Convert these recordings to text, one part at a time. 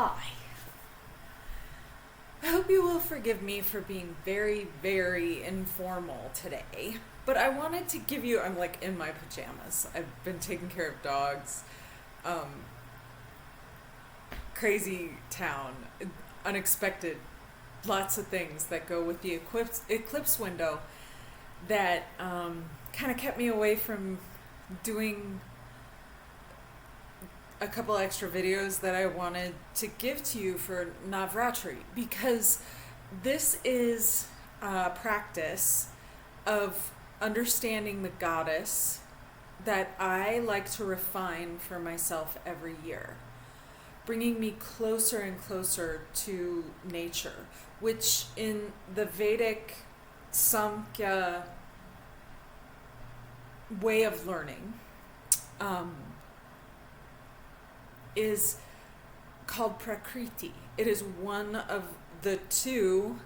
Hi. I hope you will forgive me for being very, very informal today. But I wanted to give you, I'm like in my pajamas. I've been taking care of dogs. Um, Crazy town, unexpected, lots of things that go with the eclipse window that kind of kept me away from doing a couple extra videos that I wanted to give to you for Navratri, because this is a practice of understanding the goddess that I like to refine for myself every year, bringing me closer and closer to nature, which in the Vedic Samkhya way of learning is called Prakriti. It is one of the two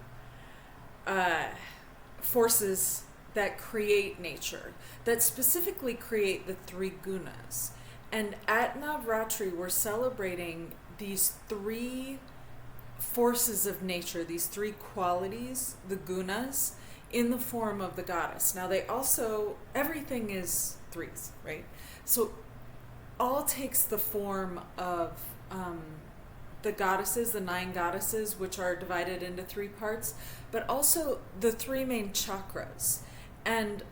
forces that create nature, that specifically create the three gunas. And at Navratri, we're celebrating these three forces of nature, these three qualities, the gunas, in the form of the goddess. Now, they also, everything is threes, right? So all takes the form of the goddesses, the 9 goddesses, which are divided into 3 parts, but also the 3 main chakras. And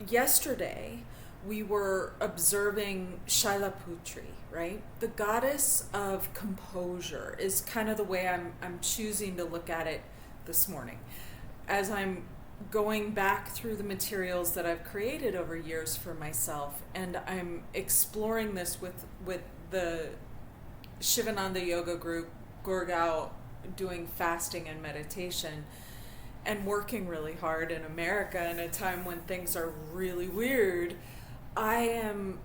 yesterday, we were observing Shailaputri, right? The goddess of composure is kind of the way I'm choosing to look at it this morning. As I'm going back through the materials that I've created over years for myself, and I'm exploring this with the Shivananda yoga group, Gurgaon, doing fasting and meditation, and working really hard in America in a time when things are really weird. I am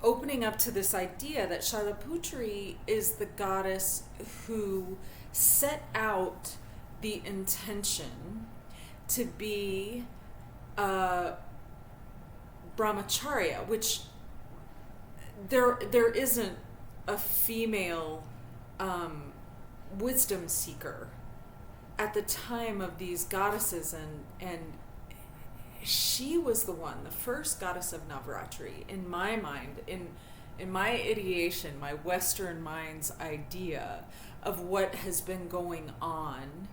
opening up to this idea that Shailaputri is the goddess who set out the intention to be Brahmacharya, which there isn't a female wisdom seeker at the time of these goddesses, and she was the one, the first goddess of Navratri, in my mind, in my ideation, my Western mind's idea of what has been going on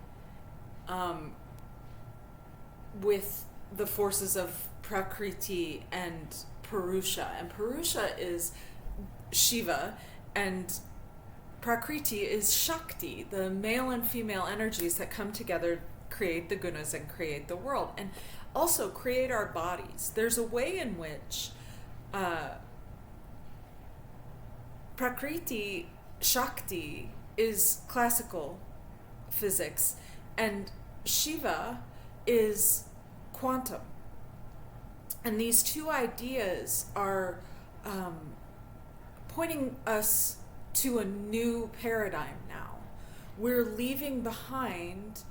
with the forces of Prakriti and Purusha. And Purusha is Shiva, and Prakriti is Shakti, the male and female energies that come together, create the gunas and create the world, and also create our bodies. There's a way in which Prakriti, Shakti, is classical physics, and Shiva is quantum. And these two ideas are pointing us to a new paradigm now. We're leaving behind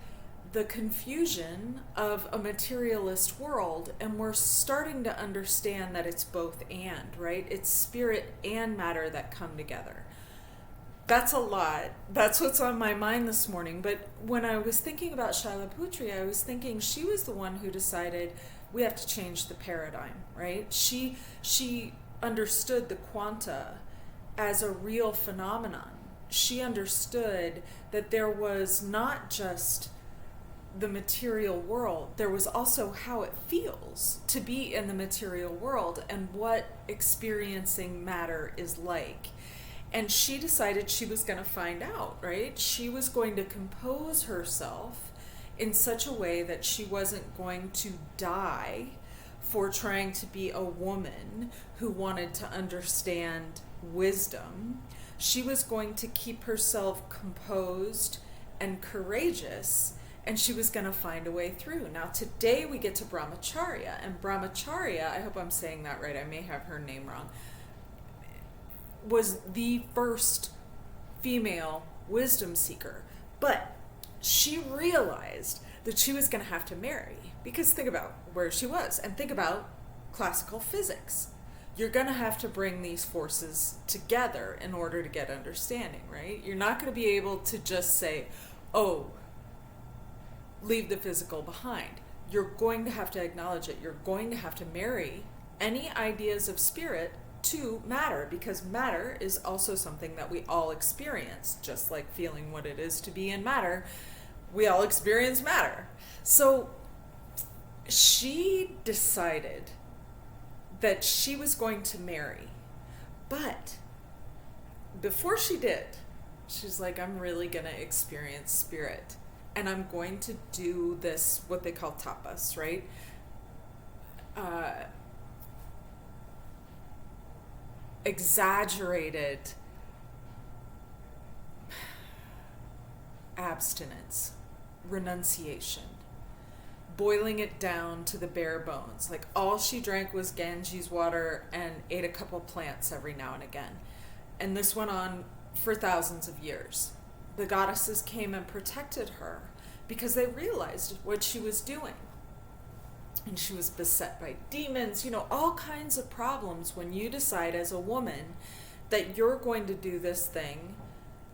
the confusion of a materialist world, and we're starting to understand that it's both and, right? It's spirit and matter that come together. That's a lot. That's what's on my mind this morning. But when I was thinking about Shailaputri, I was thinking she was the one who decided we have to change the paradigm, right? She understood the quanta as a real phenomenon. She understood that there was not just the material world, there was also how it feels to be in the material world and what experiencing matter is like. And she decided she was going to find out, right? She was going to compose herself in such a way that she wasn't going to die for trying to be a woman who wanted to understand wisdom. She was going to keep herself composed and courageous, and she was going to find a way through. Now, today we get to Brahmacharya, and Brahmacharya, I hope I'm saying that right, I may have her name wrong, was the first female wisdom seeker. But she realized that she was going to have to marry, because think about where she was, and think about classical physics. you're going to have to bring these forces together in order to get understanding, right? You're not going to be able to just say, oh, leave the physical behind. You're going to have to acknowledge it. You're going to have to marry any ideas of spirit to matter, because matter is also something that we all experience, just like feeling what it is to be in matter. We all experience matter. So she decided that she was going to marry, but before she did, she's like, I'm really going to experience spirit, and I'm going to do this, what they call tapas, right? Exaggerated abstinence, renunciation, boiling it down to the bare bones. Like, all she drank was Ganges water and ate a couple plants every now and again. And this went on for thousands of years. The goddesses came and protected her because they realized what she was doing. And she was beset by demons, all kinds of problems when you decide as a woman that you're going to do this thing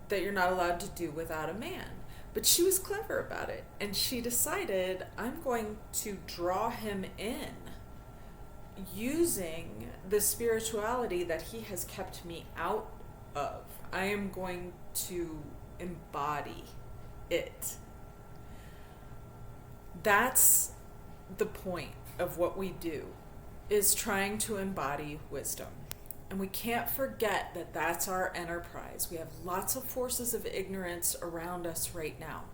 that you're not allowed to do without a man. But she was clever about it, and she decided, I'm going to draw him in using the spirituality that he has kept me out of. I am going to embody it. That's the point of what we do, is trying to embody wisdom. And we can't forget that that's our enterprise. We have lots of forces of ignorance around us right now.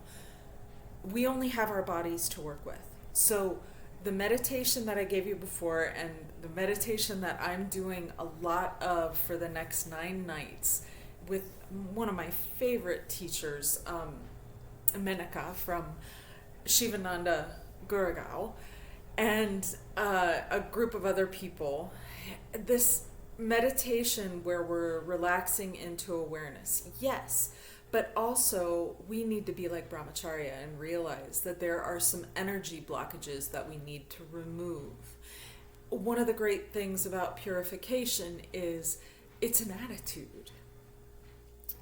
We only have our bodies to work with. So the meditation that I gave you before, and the meditation that I'm doing a lot of for the next 9 nights with one of my favorite teachers, Menaka from Shivananda Guragaon, and a group of other people. This meditation where we're relaxing into awareness, yes, but also we need to be like Brahmacharya and realize that there are some energy blockages that we need to remove. One of the great things about purification is it's an attitude.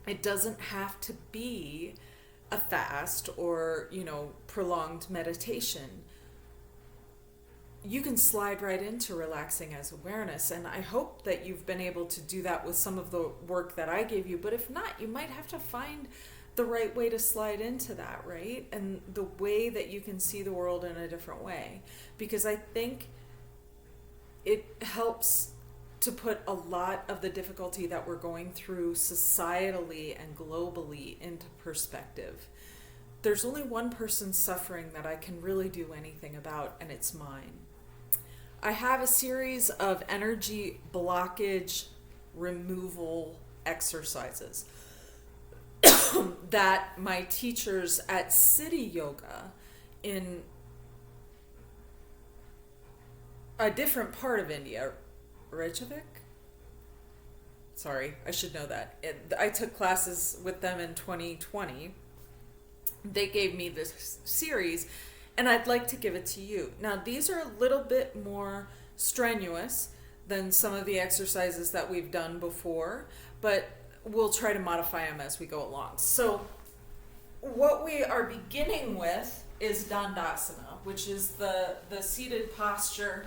It doesn't have to be a fast or, prolonged meditation. You can slide right into relaxing as awareness, and I hope that you've been able to do that with some of the work that I gave you, but if not, you might have to find the right way to slide into that, right? And the way that you can see the world in a different way, because I think it helps to put a lot of the difficulty that we're going through societally and globally into perspective. There's only one person suffering that I can really do anything about, and it's mine. I have a series of energy blockage removal exercises that my teachers at City Yoga in a different part of India, Reykjavik? Sorry, I should know that. I took classes with them in 2020. They gave me this series, and I'd like to give it to you. Now, these are a little bit more strenuous than some of the exercises that we've done before, but we'll try to modify them as we go along. So what we are beginning with is Dandasana, which is the seated posture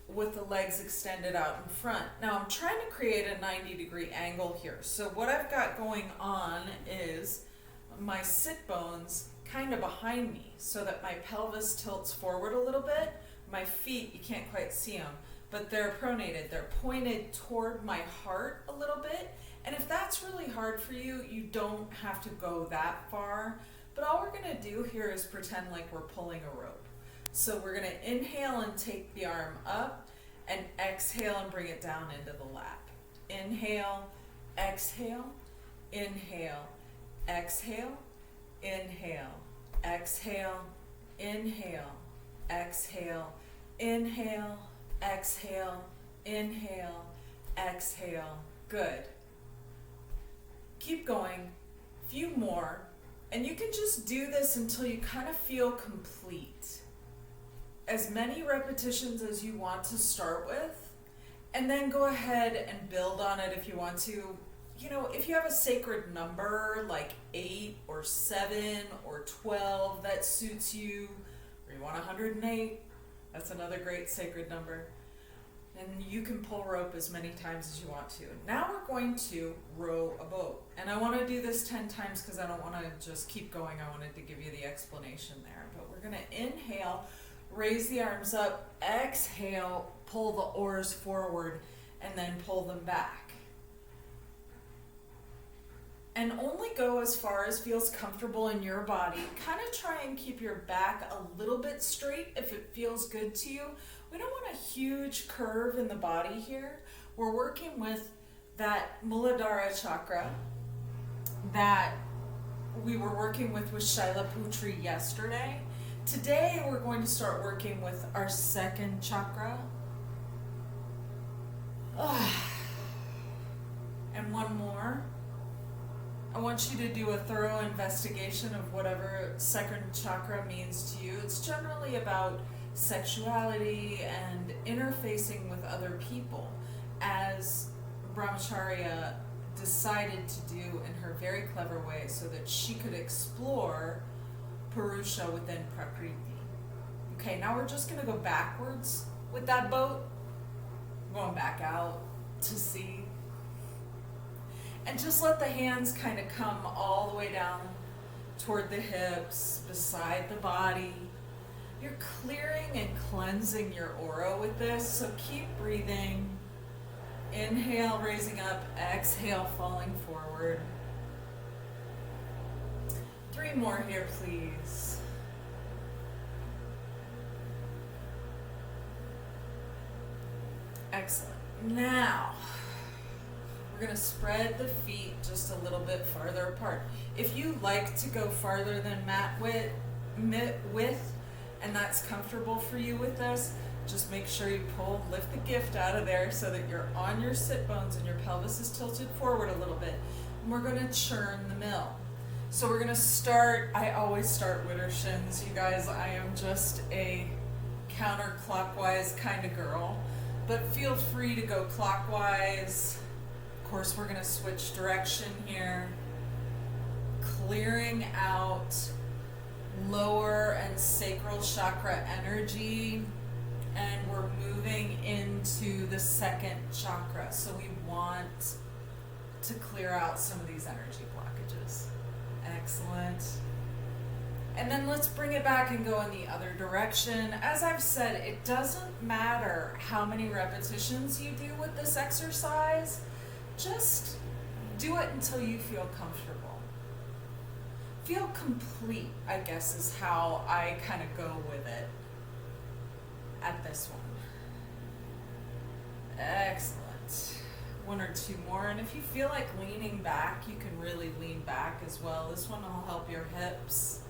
with the legs extended out in front. Now, I'm trying to create a 90-degree angle here. So what I've got going on is my sit bones kind of behind me so that my pelvis tilts forward a little bit. My feet, you can't quite see them, but they're pronated. They're pointed toward my heart a little bit. And if that's really hard for you, you don't have to go that far. But all we're going to do here is pretend like we're pulling a rope. So we're going to inhale and take the arm up, and exhale and bring it down into the lap. Inhale, exhale, inhale, exhale, inhale, exhale, inhale, exhale, inhale, exhale, inhale, exhale. Good. Keep going. A few more. And you can just do this until you kind of feel complete. As many repetitions as you want to start with, And then go ahead and build on it if you want to. You know, if you have a sacred number like 8 or 7 or 12 that suits you, or you want 108, that's another great sacred number. And you can pull rope as many times as you want to. Now we're going to row a boat. And I want to do this 10 times because I don't want to just keep going. I wanted to give you the explanation there. But we're going to inhale, raise the arms up, exhale, pull the oars forward, and then pull them back. And only go as far as feels comfortable in your body. Kind of try and keep your back a little bit straight if it feels good to you. We don't want a huge curve in the body here. We're working with that Muladhara chakra that we were working with Shailaputri yesterday. Today we're going to start working with our second chakra. And one more. I want you to do a thorough investigation of whatever second chakra means to you. It's generally about sexuality and interfacing with other people, as Brahmacharya decided to do in her very clever way so that she could explore Purusha within Prakriti. Okay, now we're just going to go backwards with that boat, going back out to sea. And just let the hands kind of come all the way down toward the hips, beside the body. You're clearing and cleansing your aura with this, so keep breathing. Inhale, raising up. Exhale, falling forward. 3 more here, please. Excellent. Now, we're going to spread the feet just a little bit farther apart. If you like to go farther than mat width, and that's comfortable for you with this, just make sure you lift the gift out of there so that you're on your sit bones and your pelvis is tilted forward a little bit. And we're going to churn the mill. So we're going to start, I always start Widdershins, you guys. I am just a counterclockwise kind of girl, but feel free to go clockwise. Of course, we're going to switch direction here, clearing out lower and sacral chakra energy, and we're moving into the second chakra. So we want to clear out some of these energy blockages. Excellent. And then let's bring it back and go in the other direction. As I've said, it doesn't matter how many repetitions you do with this exercise. Just do it until you feel comfortable. Feel complete, I guess, is how I kind of go with it at this one. Excellent. 1 or 2 more. And if you feel like leaning back, you can really lean back as well. This one will help your hips.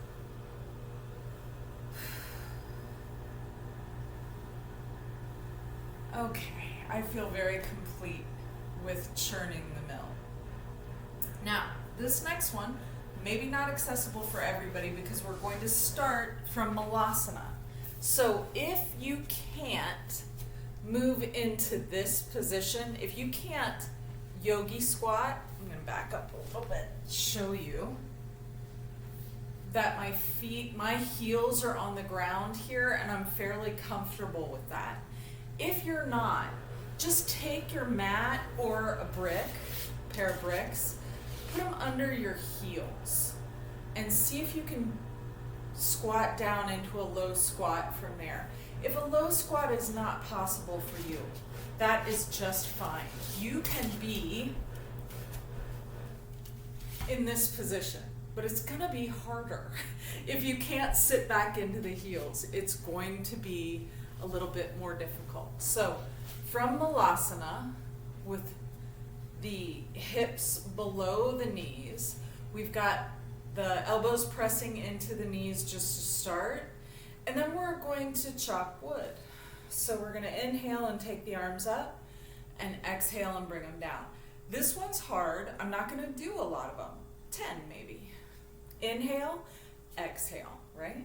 Okay, I feel very complete with churning the mill. Now, this next one, maybe not accessible for everybody because we're going to start from Malasana. So if you can't move into this position, if you can't yogi squat, I'm going to back up a little bit, show you that my heels are on the ground here and I'm fairly comfortable with that. If you're not, just take your mat or a pair of bricks, put them under your heels and see if you can squat down into a low squat from there. If a low squat is not possible for you, that is just fine. You can be in this position, but it's gonna be harder. If you can't sit back into the heels, it's going to be a little bit more difficult. So from Malasana, with the hips below the knees, we've got the elbows pressing into the knees just to start, and then we're going to chop wood. So we're going to inhale and take the arms up, and exhale and bring them down. This one's hard. I'm not going to do a lot of them. 10 maybe. Inhale, exhale, right?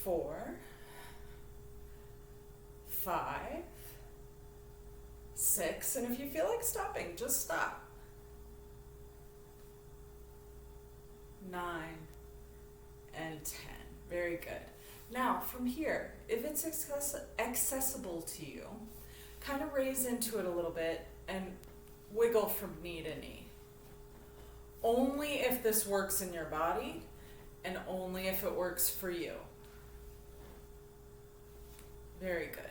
4, 5, 6, and if you feel like stopping, just stop. 9 and 10. Very good. Now, from here, if it's accessible to you, kind of raise into it a little bit and wiggle from knee to knee. Only if this works in your body and only if it works for you. Very good.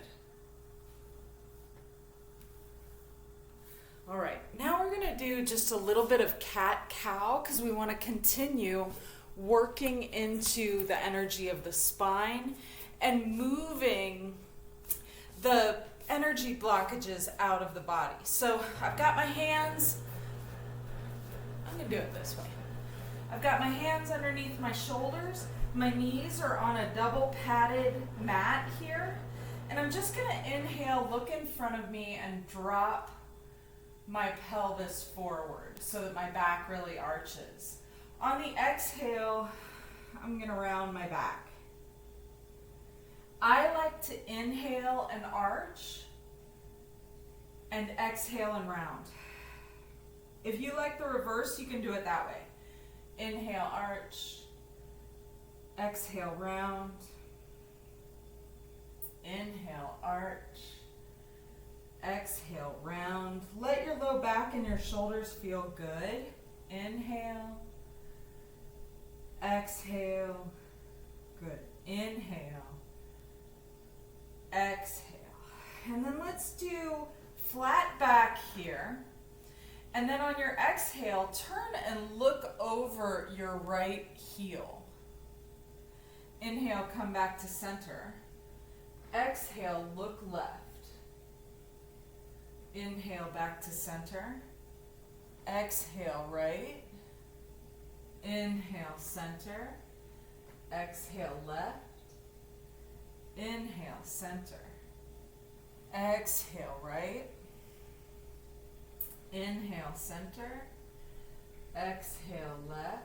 All right, now we're going to do just a little bit of cat-cow because we want to continue working into the energy of the spine and moving the energy blockages out of the body. So I've got my hands, I'm going to do it this way. I've got my hands underneath my shoulders. My knees are on a double padded mat here. And I'm just going to inhale, look in front of me, and drop my pelvis forward so that my back really arches. On the exhale, I'm going to round my back. I like to inhale and arch and exhale and round. If you like the reverse, you can do it that way. Inhale, arch. Exhale, round. Inhale, arch. Exhale, round. Let your low back and your shoulders feel good. Inhale. Exhale. Good. Inhale. Exhale. And then let's do flat back here. And then on your exhale, turn and look over your right heel. Inhale, come back to center. Exhale, look left. Inhale, back to center. Exhale, right. Inhale, center. Exhale, left. Inhale, center. Exhale, right. Inhale, center. Exhale, left.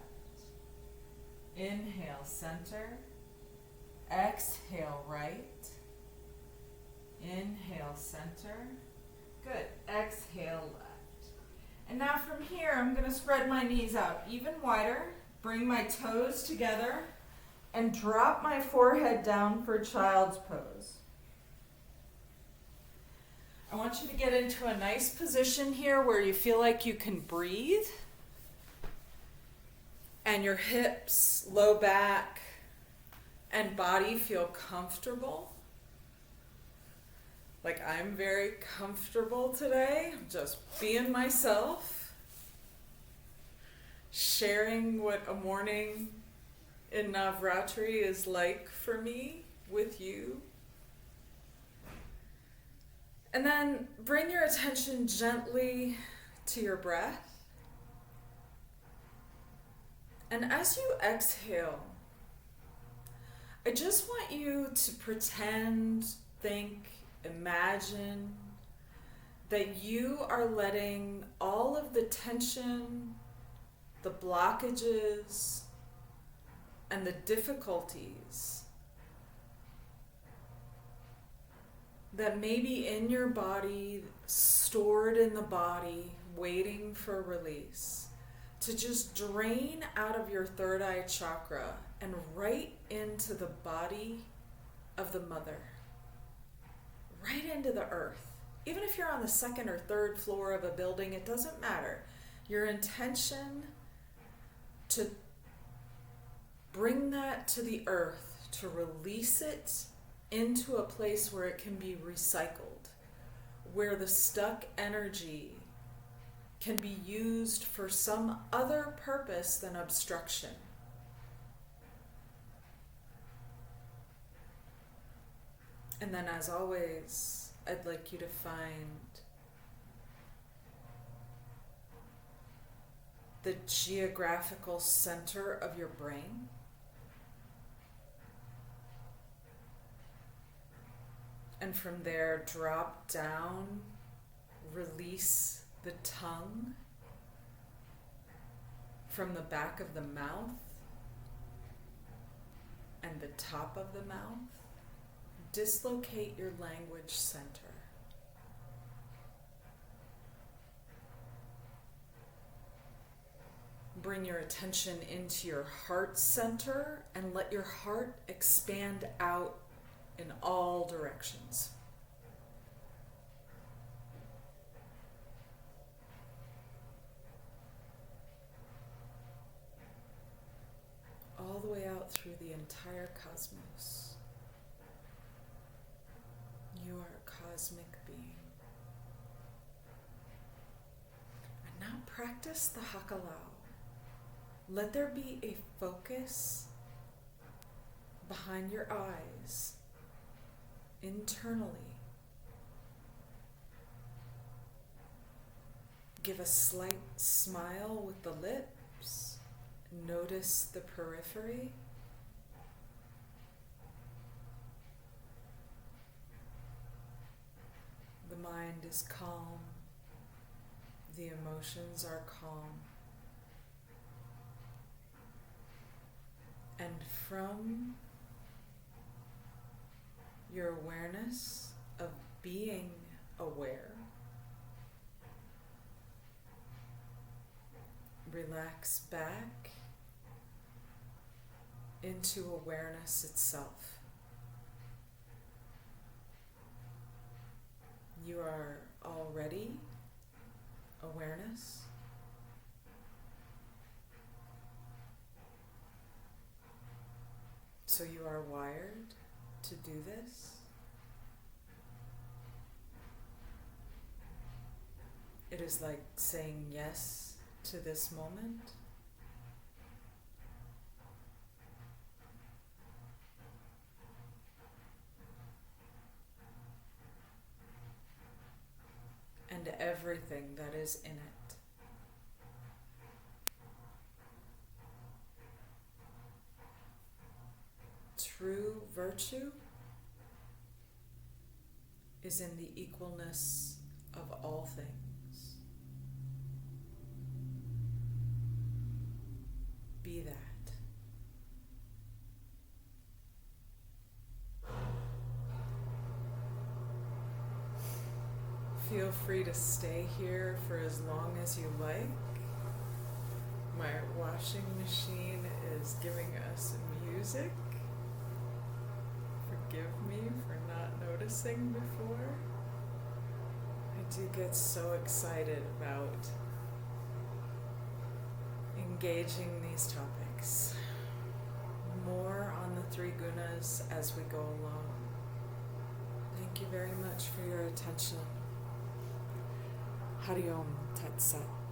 Inhale, center. Exhale, right. Inhale, center. Good. Exhale, left. And now from here, I'm going to spread my knees out even wider. Bring my toes together and drop my forehead down for child's pose. I want you to get into a nice position here where you feel like you can breathe. And your hips, low back, and body feel comfortable. Like I'm very comfortable today, just being myself, sharing what a morning in Navratri is like for me with you. And then bring your attention gently to your breath. And as you exhale, I just want you to pretend, think, imagine that you are letting all of the tension, the blockages, and the difficulties that may be in your body, stored in the body, waiting for release, to just drain out of your third eye chakra and right into the body of the mother. Right into the earth. Even if you're on the second or third floor of a building, it doesn't matter. Your intention to bring that to the earth, to release it into a place where it can be recycled, where the stuck energy can be used for some other purpose than obstruction. And then, as always, I'd like you to find the geographical center of your brain. And from there, drop down, release the tongue from the back of the mouth and the top of the mouth, dislocate your language center. Bring your attention into your heart center and let your heart expand out in all directions. All the way out through the entire cosmos. You are a cosmic being. And now practice the hakalau. Let there be a focus behind your eyes, internally. Give a slight smile with the lips. Notice the periphery. The mind is calm. The emotions are calm. And from your awareness of being aware, relax back into awareness itself. You are already awareness. So you are wired to do this. It is like saying yes to this moment. And everything that is in it. True virtue is in the equalness of all things. Be that. Feel free to stay here for as long as you like. My washing machine is giving us music. Forgive me for not noticing before. I do get so excited about engaging these topics. More on the three gunas as we go along. Thank you very much for your attention. Hari Om Tat Sat.